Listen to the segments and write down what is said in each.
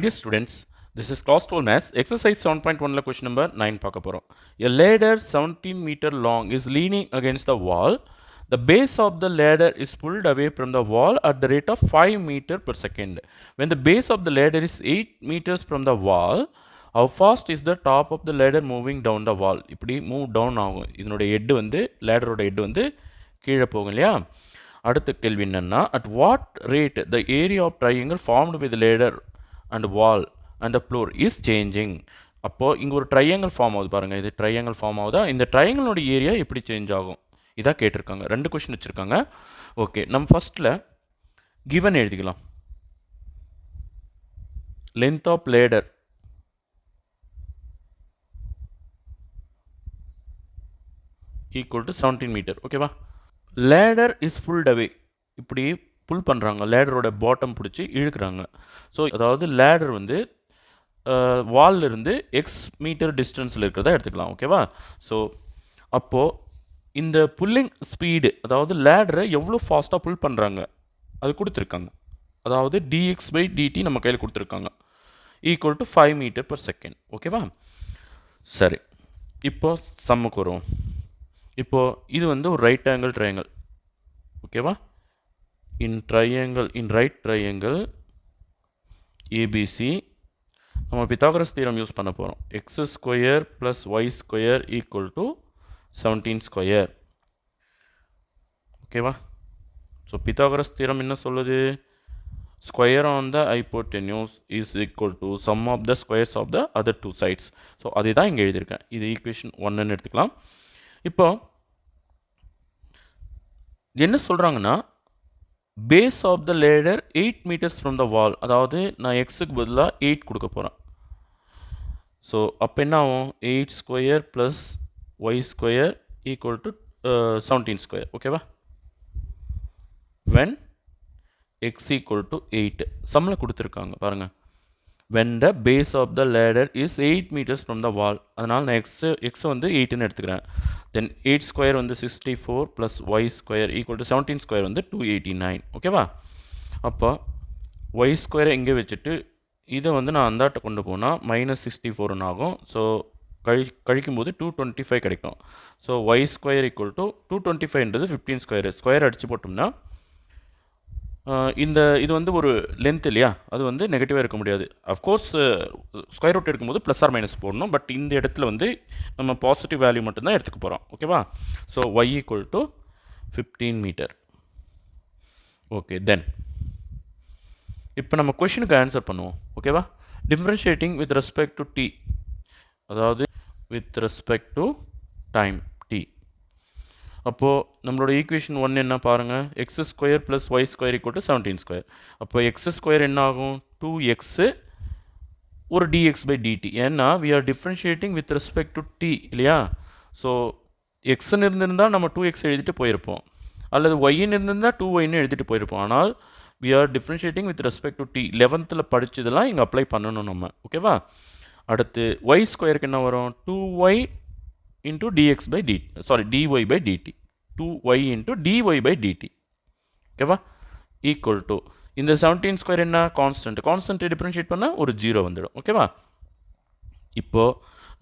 dear students, this is class 12 maths, exercise 7.1 question number 9 பார்க்க போறோம். A ladder 17 meter long is leaning against the wall. The base of the ladder is pulled away from the wall at the rate of 5 meter per second. When the base of the ladder is 8 meters from the wall, how fast is the top of the ladder moving down the wall? இப்படி move down ஆகும். இதனோட head வந்து லேடரோட head வந்து கீழே போகும் இல்லையா? அடுத்த கேள்வி என்னன்னா, at what rate the area of triangle formed with the ladder and wall and the floor is changing? அப்போது இங்கே ஒரு ட்ரையாங்கிள் ஃபார்ம் ஆகுது பாருங்கள், இது ட்ரையாங்கிள் ஃபார்ம் ஆகுதா? இந்த ட்ரையாங்கிளோட ஏரியா எப்படி சேஞ்ச் ஆகும் இதான் கேட்டிருக்காங்க. 2 கொஷின் வச்சுருக்காங்க. ஓகே, நம்ம ஃபஸ்ட்டில் கிவன் எழுதிக்கலாம். Length of ladder equal to 17 meter. ஓகேவா? லேடர் இஸ் புல்ட் அவே, இப்படி புல் பண்ணுறாங்க, லேடரோட பாட்டம் பிடிச்சி இழுக்கிறாங்க. ஸோ அதாவது லேடர் வந்து வால்ல இருந்து எக்ஸ் மீட்டர் டிஸ்டன்ஸில் இருக்கிறதா எடுத்துக்கலாம். ஓகேவா? ஸோ அப்போது இந்த புல்லிங் ஸ்பீடு, அதாவது லேடரை எவ்வளோ ஃபாஸ்ட்டாக புல் பண்ணுறாங்க அது கொடுத்துருக்காங்க. அதாவது dx/dt நம்ம கையில் கொடுத்துருக்காங்க, equal to 5 meter per second. ஓகேவா? சரி, இப்போ சம்முக்கு வரும். இப்போது இது வந்து ஒரு ரைட் ஆங்கிள் ட்ரையாங்கிள். ஓகேவா? இன் ரைட் ட்ரையாங்கிள் ஏபிசி நம்ம பித்தாகரஸ் தியரம் யூஸ் பண்ண போகிறோம். X square plus y square equal to 17 square. ஓகேவா? ஸோ பித்தாகரஸ் தியரம் என்ன சொல்லுது? Square on the hypotenuse is equal to sum of the squares of the other 2 sides. So அதை தான் இங்கே எழுதியிருக்கேன். இது ஈக்குவேஷன் 1ன்னு எடுத்துக்கலாம். இப்போ என்ன சொல்கிறாங்கன்னா, base of the ladder 8 meters from the wall, அதாவது நான் எக்ஸுக்கு பதிலாக 8 கொடுக்க போகிறேன். ஸோ அப்போ என்ன ஆகும்? 8 square plus y square equal to 17 square. ஓகேவா? வென் எக்ஸ் ஈக்குவல் டு 8 சம்மில் கொடுத்துருக்காங்க பாருங்கள். when the base of the ladder is 8 meters from the wall, அதனால் நான் எக்ஸை வந்து 8ன்னு எடுத்துக்கிறேன். தென் 8 ஸ்கொயர் வந்து 64 plus y square equal to 17 square வந்து 289. ஓகேவா? அப்போ ஒய் ஸ்கொயரை இங்கே வச்சுட்டு இதை வந்து நான் அந்தாட்ட கொண்டு போனால் -64 ஆகும். ஸோ கழிக்கும்போது 225 கிடைக்கும். So y square equal to 225ன்றது 15 ஸ்கொயர் அடித்து போட்டோம்னா இது வந்து ஒரு லென்த் இல்லையா, அது வந்து நெகட்டிவாக இருக்க முடியாது. அஃப்கோர்ஸ் ஸ்கொயர் ரூட் எடுக்கும்போது ப்ளஸ் ஆர் மைனஸ் போடணும், பட் இந்த இடத்துல வந்து நம்ம பாசிட்டிவ் வேல்யூ மட்டும்தான் எடுத்துக்க போகிறோம். ஓகேவா? So y equal to 15 meter. Okay, then இப்போ நம்ம கொஷினுக்கு ஆன்சர் பண்ணுவோம். ஓகேவா? Differentiating with respect to t, அதாவது with respect to time t. அப்போது நம்மளோட ஈக்குவேஷன் 1 என்ன பாருங்கள், x square plus y square equal to 17 square. அப்போ எக்ஸ் ஸ்கொயர் என்ன ஆகும்? 2x ஒரு dx/dt. ஏன்னா we are differentiating with respect to t இல்லையா? ஸோ எக்ஸ்ன்னு இருந்திருந்தால் நம்ம 2x எழுதிட்டு போயிருப்போம், அல்லது ஒய்ன்னு இருந்திருந்தால் 2yன்னு எழுதிட்டு போயிருப்போம். ஆனால் we are differentiating with respect to t. 11th படித்ததெல்லாம் இங்கே அப்ளை பண்ணணும் நம்ம. ஓகேவா? அடுத்து ஒய் ஸ்கொயருக்கு என்ன வரும்? 2y into dx/dt, sorry dy/dt, 2y into dy/dt. ஓகேவா? ஈக்குவல் டு இந்த 17 ஸ்கொயர் என்ன? கான்ஸ்டன்ட் டிஃப்ரென்ஷியேட் பண்ணால் ஒரு 0 வந்துடும். ஓகேவா? இப்போது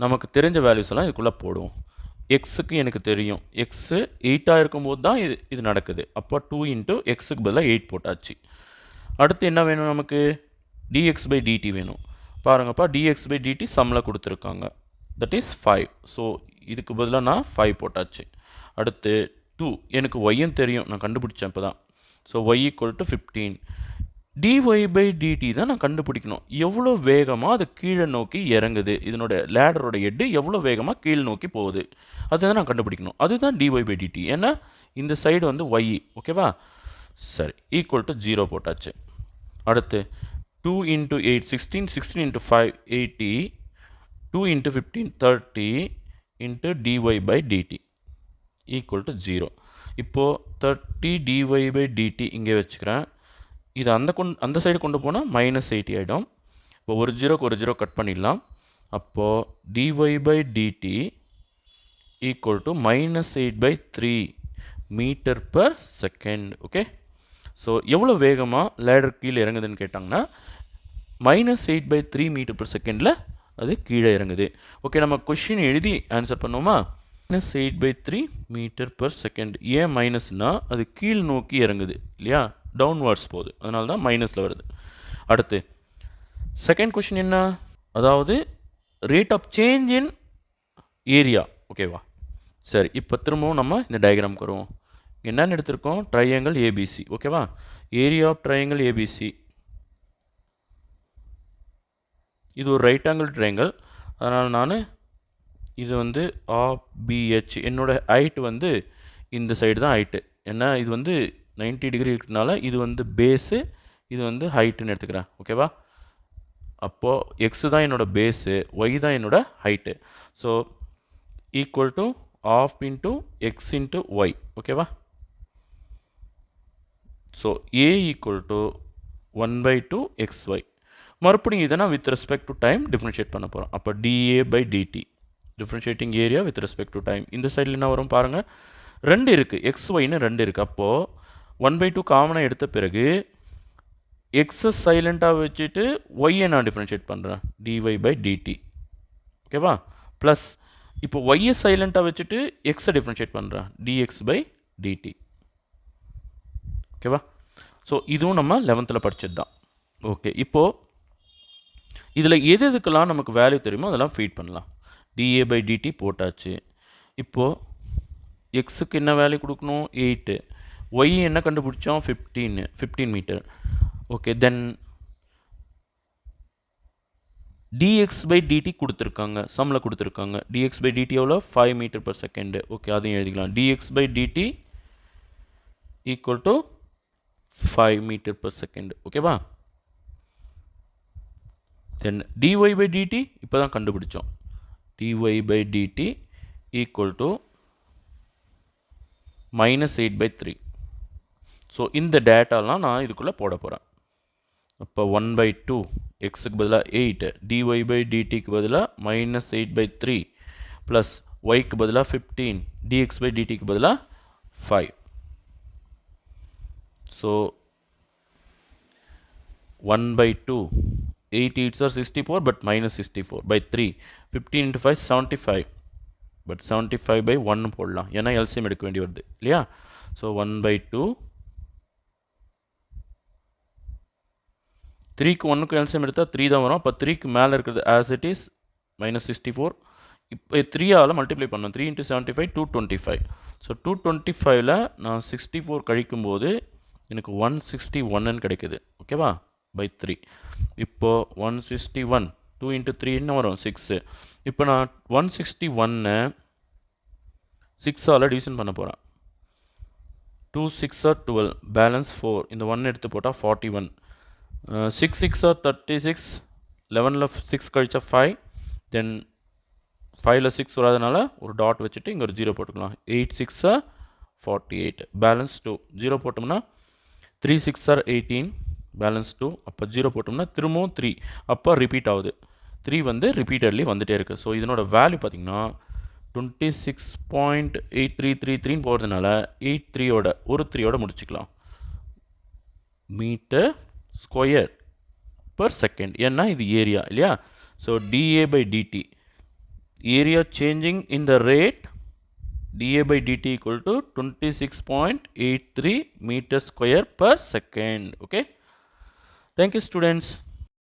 நமக்கு தெரிஞ்ச வேல்யூஸ் எல்லாம் இதுக்குள்ளே போடுவோம். எக்ஸுக்கு எனக்கு தெரியும், எக்ஸு 8ஆக இருக்கும்போது தான் இது நடக்குது. அப்போ 2 இன்ட்டு எக்ஸுக்கு பதிலாக 8 போட்டாச்சு. அடுத்து என்ன வேணும் நமக்கு? dx/dt வேணும். பாருங்கப்பா, dx/dt சம்மில் கொடுத்துருக்காங்க, தட் இஸ் 5. ஸோ இதுக்கு பதிலாக நான் 5 போட்டாச்சு. அடுத்து 2, எனக்கு ஒய்யும் தெரியும், நான் கண்டுபிடிச்சேன் இப்போ தான். So y equal to 15. dy/dt தான் நான் கண்டுபிடிக்கணும், எவ்வளோ வேகமாக அது கீழே நோக்கி இறங்குது, இதனோட லேடரோட ஹெட்டு எவ்வளோ வேகமாக கீழே நோக்கி போகுது, அதுதான் நான் கண்டுபிடிக்கணும். அதுதான் dy/dt. ஏன்னா இந்த சைடு வந்து ஒய். ஓகேவா? சரி, ஈக்குவல் டு 0 போட்டாச்சு. அடுத்து 2 into 8 16, 16 into 5 80, 2 into 15 30 into dy/dt equal to 0. இப்போது 30 dy/dt இங்கே வச்சுக்கிறேன். இது அந்த சைடு கொண்டு போனால் -80 ஆகிடும். இப்போ ஒரு 0க்கு ஒரு 0 கட் பண்ணிடலாம். அப்போது dy/dt equal to -8/3 meter per second. Okay, so எவ்வளோ வேகமாக லேடர் கீழே இறங்குதுன்னு கேட்டாங்கன்னா -8/3 மீட்டர் per செகண்டில் அது கீழே இறங்குது. ஓகே, நம்ம கொஷின் எழுதி ஆன்சர் பண்ணுவோமா? -8/3 மீட்டர் per செகண்ட். ஏன் மைனஸ்னா அது கீழ் நோக்கி இறங்குது இல்லையா, டவுன்வர்ட்ஸ் போகுது, அதனால தான் மைனஸில் வருது. அடுத்து செகண்ட் கொஷின் என்ன, அதாவது rate of change in area. ஓகேவா, சரி, இப்போ திரும்பவும் நம்ம இந்த டயக்ராமுக்கு வருவோம். என்னென்னு எடுத்திருக்கோம், ட்ரையாங்கிள் ஏபிசி. ஓகேவா, ஏரியா ஆஃப் ட்ரையாங்கிள் ஏபிசி, இது ஒரு ரைட் ஆங்கிள் ட்ரையாங்கிள். அதனால் நான் இது வந்து ஆபிஹெச், என்னோடய ஹைட் வந்து இந்த சைடு தான் ஹைட்டு. ஏன்னா இது வந்து 90 டிகிரி இருக்கிறதுனால இது வந்து பேஸு, இது வந்து ஹைட்டுன்னு எடுத்துக்கிறேன். ஓகேவா, அப்போது எக்ஸு தான் என்னோடய பேஸு, ஒய் தான் என்னோடய height. So equal to half into x into y. ஓகேவா, so A equal to 1/2 xy. மறுபடியும் இதை நான் with respect to time differentiate பண்ண போகிறோம். அப்போ dA/dt differentiating area with respect to time. இந்த சைடில் என்ன வரும் பாருங்கள், 2 இருக்குது, xyன்னு 2 இருக்குது. அப்போது 1/2 காமனாக எடுத்த பிறகு எக்ஸை சைலண்ட்டாக வச்சுட்டு ஒய்யை நான் டிஃப்ரென்ஷியேட் பண்ணுறேன், dy/dt. ஓகேவா, ப்ளஸ் இப்போ ஒய்யை சைலண்ட்டாக வச்சுட்டு எக்ஸை டிஃப்ரென்ஷியேட் பண்ணுறேன், dx/dt. ஓகேவா, ஸோ இதுவும் நம்ம 11th படித்தது தான். ஓகே, இப்போது இதில் எது எதுக்கெல்லாம் நமக்கு வேல்யூ தெரியுமோ அதெல்லாம் ஃபீட் பண்ணலாம். dA/dt போட்டாச்சு. இப்போது எக்ஸுக்கு என்ன வேல்யூ கொடுக்கணும், 8. ஒய் என்ன கண்டுபிடிச்சோம், 15 மீட்டர். ஓகே, தென் dx/dt கொடுத்துருக்காங்க, சம்மில் கொடுத்துருக்காங்க. dx/dt எவ்வளோ, 5 மீட்டர் per செகண்டு. ஓகே, அதையும் எழுதிக்கலாம். dx/dt equal to 5 meter per second. ஓகேவா, தென் dy/dt இப்போ தான் கண்டுபிடிச்சோம். dy/dt equal to -8/3. ஸோ இந்த டேட்டாலாம் நான் இதுக்குள்ளே போட போகிறேன். அப்போ 1/2 எக்ஸுக்கு பதிலாக 8, dy/dtக்கு பதிலாக -8/3 ப்ளஸ் ஒய்க்கு பதிலாக 15, dx/dtக்கு பதிலாக 5. So 1/2, 8 8s are 64 but -64/3, 15 into 5 75, but 75/1 போடலாம், ஏன்னா எல்சிஎம் எடுக்க வேண்டி வருது இல்லையா. ஸோ 1/2, 3க்கு 1க்கு எல்சிஎம் எடுத்தால் 3 தான் வரும். அப்போ 3க்கு மேலே இருக்கிறது ஆஸ் இட் இஸ் -64. இப்போ 3ஆல் மல்டிப்ளை பண்ணணும், 3 into 75 225. ஸோ 225ல் நான் 64 கழிக்கும்போது எனக்கு 161 கிடைக்குது. ஓகேவா, by 3. இப்போது 161, 2 into 3 என்ன வரும், 6. இப்போ நான் 161 6ஆல் டிவிஷன் பண்ண போகிறேன். 2 6 are 12, பேலன்ஸ் 4. இந்த 1 எடுத்து போட்டால் 41. 6 6 are 36, 11ல் 6 கழிச்சா 5, தென் 5ல் 6 வராதனால ஒரு டாட் வச்சுட்டு இங்கே ஒரு 0 போட்டுக்கலாம். 8 6 are 48, பேலன்ஸ் 2. 0 போட்டோம்னா 3 6 are 18, பேலன்ஸ் 2. அப்போ 0 போட்டோம்னா திரும்பவும் 3, அப்போ ரிப்பீட் ஆகுது. 3 வந்து ரிப்பீட்டட்லி வந்துகிட்டே இருக்குது. ஸோ இதனோட வேல்யூ பார்த்திங்கன்னா 26.8333 போகிறதுனால 83யோட ஒரு 3யோட முடிச்சுக்கலாம், மீட்டர் ஸ்கொயர் பர் செகண்ட். ஏன்னா இது ஏரியா இல்லையா. So dA/dt, area changing in the rate dA/dt equal to 26.83 meter square per second. Okay, thank you students.